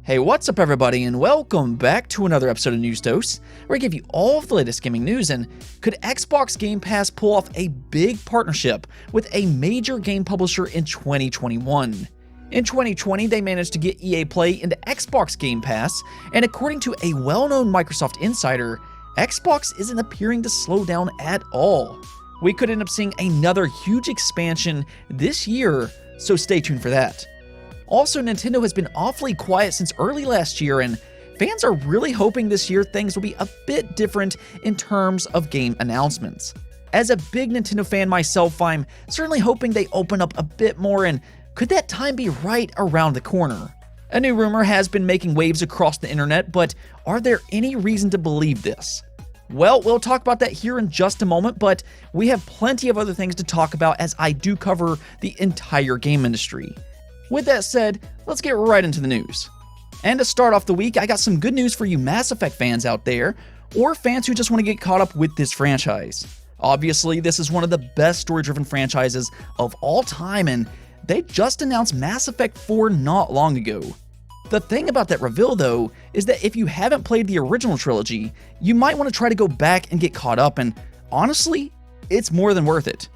Hey, what's up everybody, and welcome back to another episode of News Dose, where I give you all of the latest gaming news. And could Xbox Game Pass pull off a big partnership with a major game publisher in 2021? In 2020, they managed to get EA Play into Xbox Game Pass, and according to a well-known Microsoft insider, Xbox isn't appearing to slow down at all. We could end up seeing another huge expansion this year, so stay tuned for that. Also, Nintendo has been awfully quiet since early last year, and fans are really hoping this year things will be a bit different in terms of game announcements. As a big Nintendo fan myself, I'm certainly hoping they open up a bit more, and could that time be right around the corner? A new rumor has been making waves across the internet, but are there any reason to believe this? Well, we'll talk about that here in just a moment, but we have plenty of other things to talk about as I do cover the entire game industry. With that said, let's get right into the news. And to start off the week, I got some good news for you Mass Effect fans out there, or fans who just want to get caught up with this franchise. Obviously, this is one of the best story-driven franchises of all time, and they just announced Mass Effect 4 not long ago. The thing about that reveal, though, is that if you haven't played the original trilogy, you might want to try to go back and get caught up, and honestly, it's more than worth it.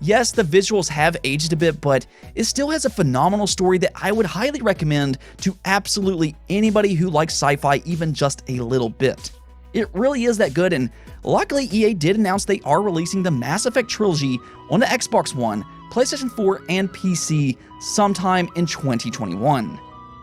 Yes, the visuals have aged a bit, but it still has a phenomenal story that I would highly recommend to absolutely anybody who likes sci-fi even just a little bit. It really is that good, and luckily EA did announce they are releasing the Mass Effect Trilogy on the Xbox One, PlayStation 4, and PC sometime in 2021.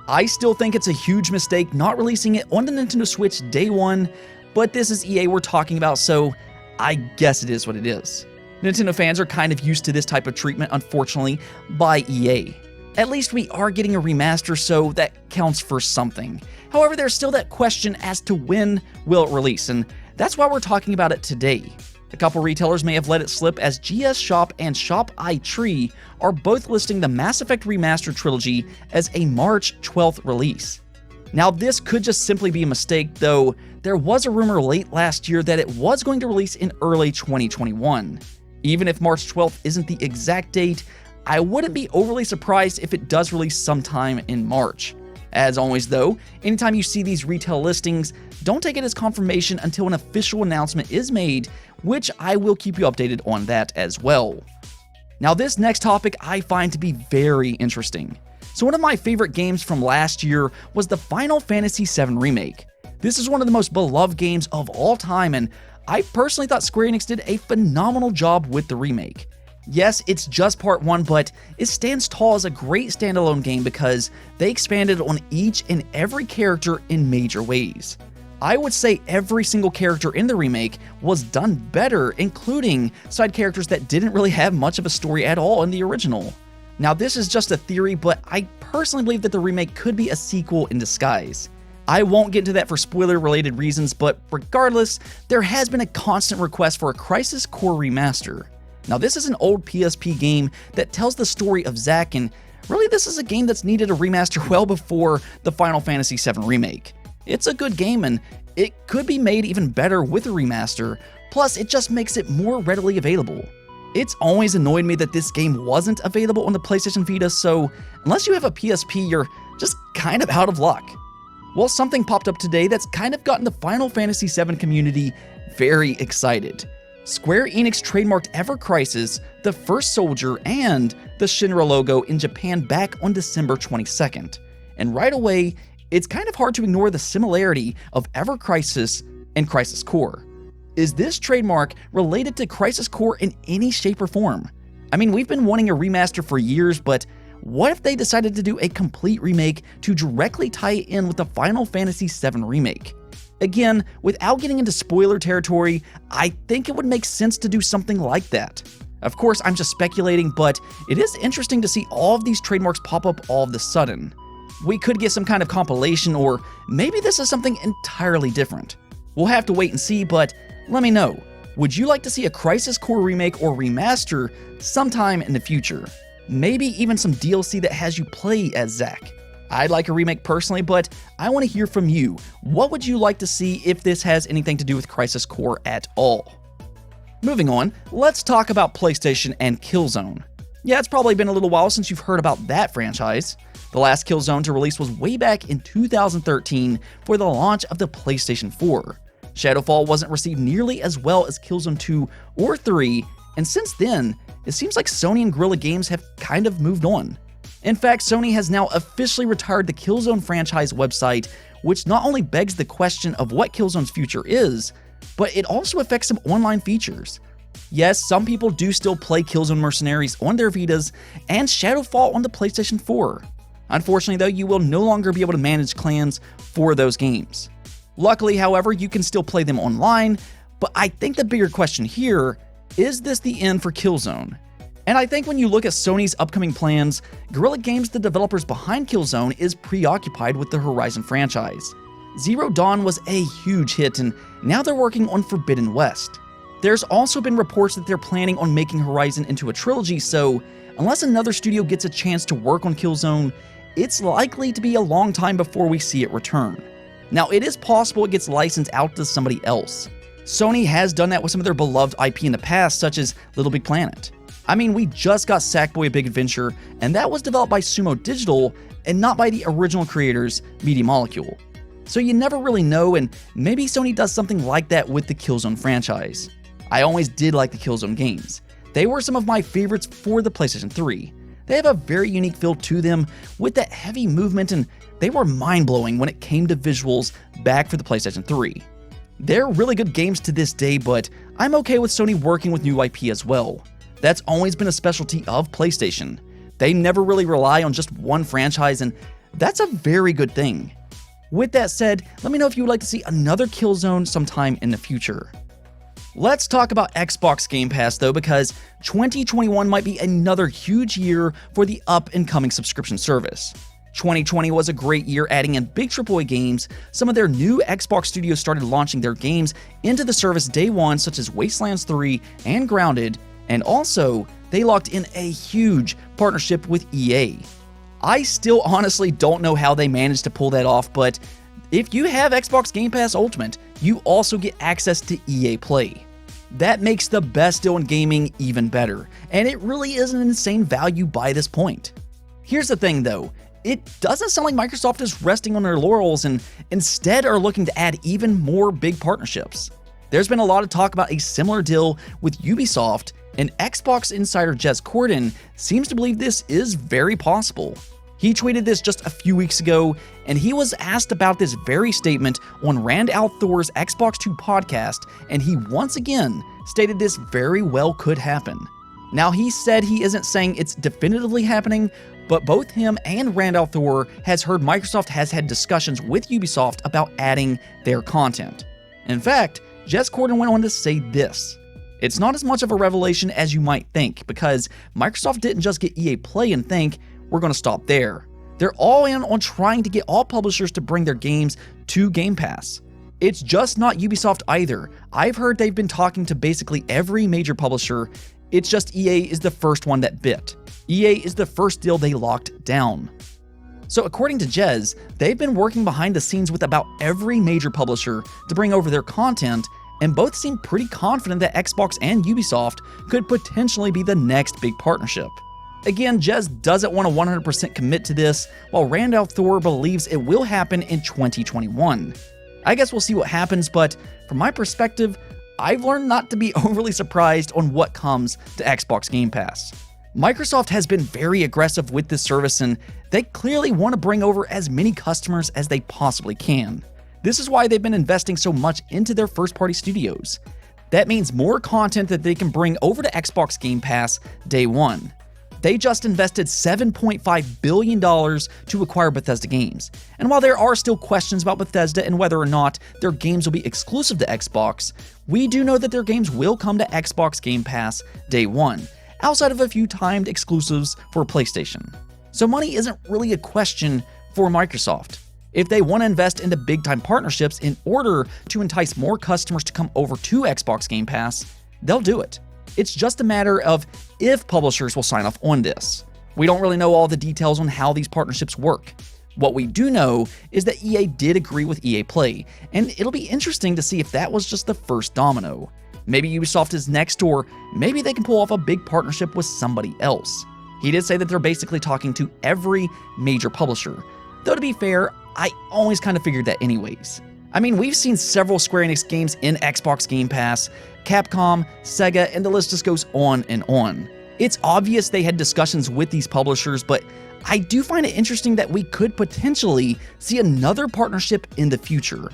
I still think it's a huge mistake not releasing it on the Nintendo Switch day one, but this is EA we're talking about, so I guess it is what it is. Nintendo fans are kind of used to this type of treatment, unfortunately, by EA. At least we are getting a remaster, so that counts for something. However, there's still that question as to when will it release, and that's why we're talking about it today. A couple retailers may have let it slip, as GS Shop and Shop iTree are both listing the Mass Effect Remastered Trilogy as a March 12th release. Now, this could just simply be a mistake, though there was a rumor late last year that it was going to release in early 2021. Even if March 12th isn't the exact date, I wouldn't be overly surprised if it does release sometime in March. As always though, anytime you see these retail listings, don't take it as confirmation until an official announcement is made, which I will keep you updated on that as well. Now, this next topic I find to be very interesting. So one of my favorite games from last year was the Final Fantasy VII Remake. This is one of the most beloved games of all time, and I personally thought Square Enix did a phenomenal job with the remake. Yes, it's just part 1, but it stands tall as a great standalone game because they expanded on each and every character in major ways. I would say every single character in the remake was done better, including side characters that didn't really have much of a story at all in the original. Now, this is just a theory, but I personally believe that the remake could be a sequel in disguise. I won't get into that for spoiler-related reasons, but regardless, there has been a constant request for a Crisis Core remaster. Now, this is an old PSP game that tells the story of Zack, and really this is a game that's needed a remaster well before the Final Fantasy VII Remake. It's a good game, and it could be made even better with a remaster, plus it just makes it more readily available. It's always annoyed me that this game wasn't available on the PlayStation Vita, so unless you have a PSP, you're just kind of out of luck. Well, something popped up today that's kind of gotten the Final Fantasy VII community very excited. Square Enix trademarked Ever Crisis, the First Soldier, and the Shinra logo in Japan back on December 22nd. And right away, it's kind of hard to ignore the similarity of Ever Crisis and Crisis Core. Is this trademark related to Crisis Core in any shape or form? I mean, we've been wanting a remaster for years, but what if they decided to do a complete remake to directly tie it in with the Final Fantasy VII Remake? Again, without getting into spoiler territory, I think it would make sense to do something like that. Of course, I'm just speculating, but it is interesting to see all of these trademarks pop up all of a sudden. We could get some kind of compilation, or maybe this is something entirely different. We'll have to wait and see, but let me know. Would you like to see a Crisis Core remake or remaster sometime in the future? Maybe even some DLC that has you play as Zack. I'd like a remake personally, but I want to hear from you. What would you like to see if this has anything to do with Crisis Core at all? Moving on, let's talk about PlayStation and Killzone. Yeah, it's probably been a little while since you've heard about that franchise. The last Killzone to release was way back in 2013 for the launch of the PlayStation 4. Shadowfall wasn't received nearly as well as Killzone 2 or 3, and since then, it seems like Sony and Guerrilla Games have kind of moved on. In fact, Sony has now officially retired the Killzone franchise website, which not only begs the question of what Killzone's future is, but it also affects some online features. Yes, some people do still play Killzone Mercenaries on their Vitas and Shadowfall on the PlayStation 4. Unfortunately though, you will no longer be able to manage clans for those games. Luckily, however, you can still play them online, but I think the bigger question here, is this the end for Killzone? And I think when you look at Sony's upcoming plans, Guerrilla Games, the developers behind Killzone, is preoccupied with the Horizon franchise. Zero Dawn was a huge hit, and now they're working on Forbidden West. There's also been reports that they're planning on making Horizon into a trilogy, so unless another studio gets a chance to work on Killzone, it's likely to be a long time before we see it return. Now, it is possible it gets licensed out to somebody else. Sony has done that with some of their beloved IP in the past, such as Little Big Planet. I mean, we just got Sackboy: A Big Adventure, and that was developed by Sumo Digital and not by the original creators, Media Molecule. So you never really know, and maybe Sony does something like that with the Killzone franchise. I always did like the Killzone games. They were some of my favorites for the PlayStation 3. They have a very unique feel to them with that heavy movement, and they were mind-blowing when it came to visuals back for the PlayStation 3. They're really good games to this day, but I'm okay with Sony working with new IP as well. That's always been a specialty of PlayStation. They never really rely on just one franchise, and that's a very good thing. With that said, let me know if you would like to see another Killzone sometime in the future. Let's talk about Xbox Game Pass though, because 2021 might be another huge year for the up-and-coming subscription service. 2020 was a great year adding in big AAA games. Some of their new Xbox studios started launching their games into the service day one, such as Wastelands 3 and Grounded, and also they locked in a huge partnership with EA. I still honestly don't know how they managed to pull that off, but if you have Xbox Game Pass Ultimate, you also get access to EA Play. That makes the best deal in gaming even better, and it really is an insane value by this point. Here's the thing though, it doesn't sound like Microsoft is resting on their laurels and instead are looking to add even more big partnerships. There's been a lot of talk about a similar deal with Ubisoft, and Xbox insider Jez Corden seems to believe this is very possible. He tweeted this just a few weeks ago, and he was asked about this very statement on Rand Al Thor's Xbox 2 podcast, and he once again stated this very well could happen. Now, he said he isn't saying it's definitively happening, but both him and Rand Al Thor has heard Microsoft has had discussions with Ubisoft about adding their content. In fact, Jez Corden went on to say this: "It's not as much of a revelation as you might think, because Microsoft didn't just get EA Play and think, we're going to stop there. They're all in on trying to get all publishers to bring their games to Game Pass. It's just not Ubisoft either. I've heard they've been talking to basically every major publisher. It's just EA is the first one that bit. EA is the first deal they locked down." So according to Jez, they've been working behind the scenes with about every major publisher to bring over their content, and both seem pretty confident that Xbox and Ubisoft could potentially be the next big partnership. Again, Jez doesn't want to 100% commit to this, while Rand Al Thor believes it will happen in 2021. I guess we'll see what happens, but from my perspective, I've learned not to be overly surprised on what comes to Xbox Game Pass. Microsoft has been very aggressive with this service, and they clearly want to bring over as many customers as they possibly can. This is why they've been investing so much into their first-party studios. That means more content that they can bring over to Xbox Game Pass day one. They just invested $7.5 billion to acquire Bethesda games. And while there are still questions about Bethesda and whether or not their games will be exclusive to Xbox, we do know that their games will come to Xbox Game Pass day one, outside of a few timed exclusives for PlayStation. So money isn't really a question for Microsoft. If they want to invest into big-time partnerships in order to entice more customers to come over to Xbox Game Pass, they'll do it. It's just a matter of if publishers will sign off on this. We don't really know all the details on how these partnerships work. What we do know is that EA did agree with EA Play, and it'll be interesting to see if that was just the first domino. Maybe Ubisoft is next, or maybe they can pull off a big partnership with somebody else. He did say that they're basically talking to every major publisher, though to be fair, I always kind of figured that anyways. I mean, we've seen several Square Enix games in Xbox Game Pass, Capcom, Sega, and the list just goes on and on. It's obvious they had discussions with these publishers, but I do find it interesting that we could potentially see another partnership in the future.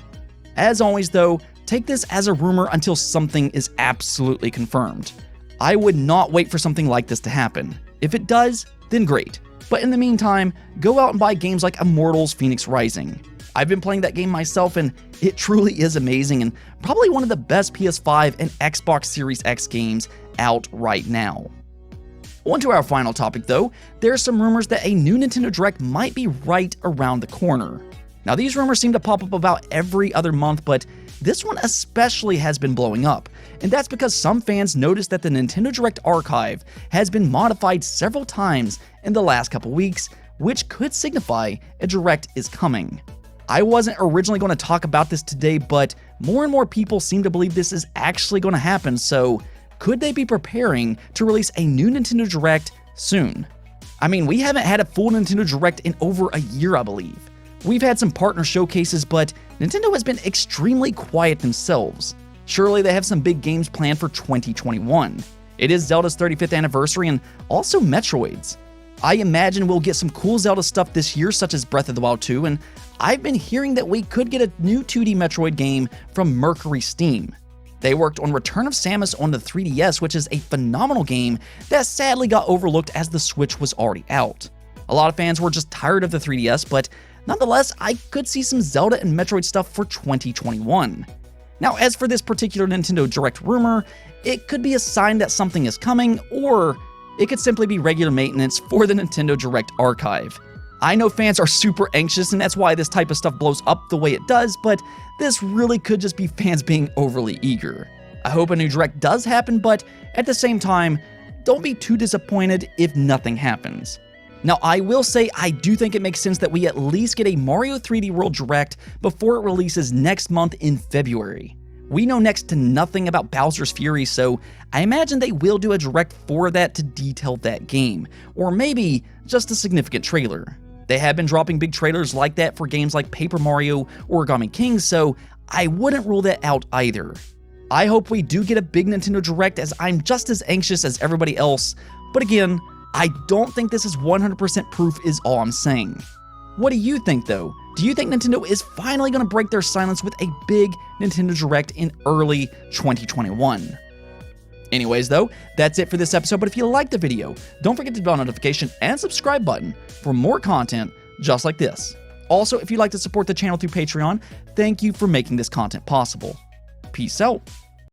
As always though, take this as a rumor until something is absolutely confirmed. I would not wait for something like this to happen. If it does, then great. But in the meantime, go out and buy games like Immortals Fenyx Rising. I've been playing that game myself and it truly is amazing and probably one of the best PS5 and Xbox Series X games out right now. On to our final topic though, there are some rumors that a new Nintendo Direct might be right around the corner. Now these rumors seem to pop up about every other month, but this one especially has been blowing up, and that's because some fans noticed that the Nintendo Direct archive has been modified several times in the last couple weeks, which could signify a Direct is coming. I wasn't originally going to talk about this today, but more and more people seem to believe this is actually going to happen, so could they be preparing to release a new Nintendo Direct soon? I mean, we haven't had a full Nintendo Direct in over a year, I believe. We've had some partner showcases, but Nintendo has been extremely quiet themselves. Surely they have some big games planned for 2021. It is Zelda's 35th anniversary and also Metroid's. I imagine we'll get some cool Zelda stuff this year, such as Breath of the Wild 2, and I've been hearing that we could get a new 2D Metroid game from Mercury Steam. They worked on Return of Samus on the 3DS, which is a phenomenal game that sadly got overlooked as the Switch was already out. A lot of fans were just tired of the 3DS, but nonetheless, I could see some Zelda and Metroid stuff for 2021. Now, as for this particular Nintendo Direct rumor, it could be a sign that something is coming, or it could simply be regular maintenance for the Nintendo Direct archive. I know fans are super anxious, and that's why this type of stuff blows up the way it does, but this really could just be fans being overly eager. I hope a new Direct does happen, but at the same time, don't be too disappointed if nothing happens. Now, I will say I do think it makes sense that we at least get a Mario 3D World Direct before it releases next month in February. We know next to nothing about Bowser's Fury, so I imagine they will do a Direct for that to detail that game, or maybe just a significant trailer. They have been dropping big trailers like that for games like Paper Mario, Origami King, so I wouldn't rule that out either. I hope we do get a big Nintendo Direct, as I'm just as anxious as everybody else, but again, I don't think this is 100% proof is all I'm saying. What do you think though? Do you think Nintendo is finally going to break their silence with a big Nintendo Direct in early 2021? Anyways though, that's it for this episode, but if you liked the video, don't forget to hit the bell notification and subscribe button for more content just like this. Also, if you'd like to support the channel through Patreon, thank you for making this content possible. Peace out.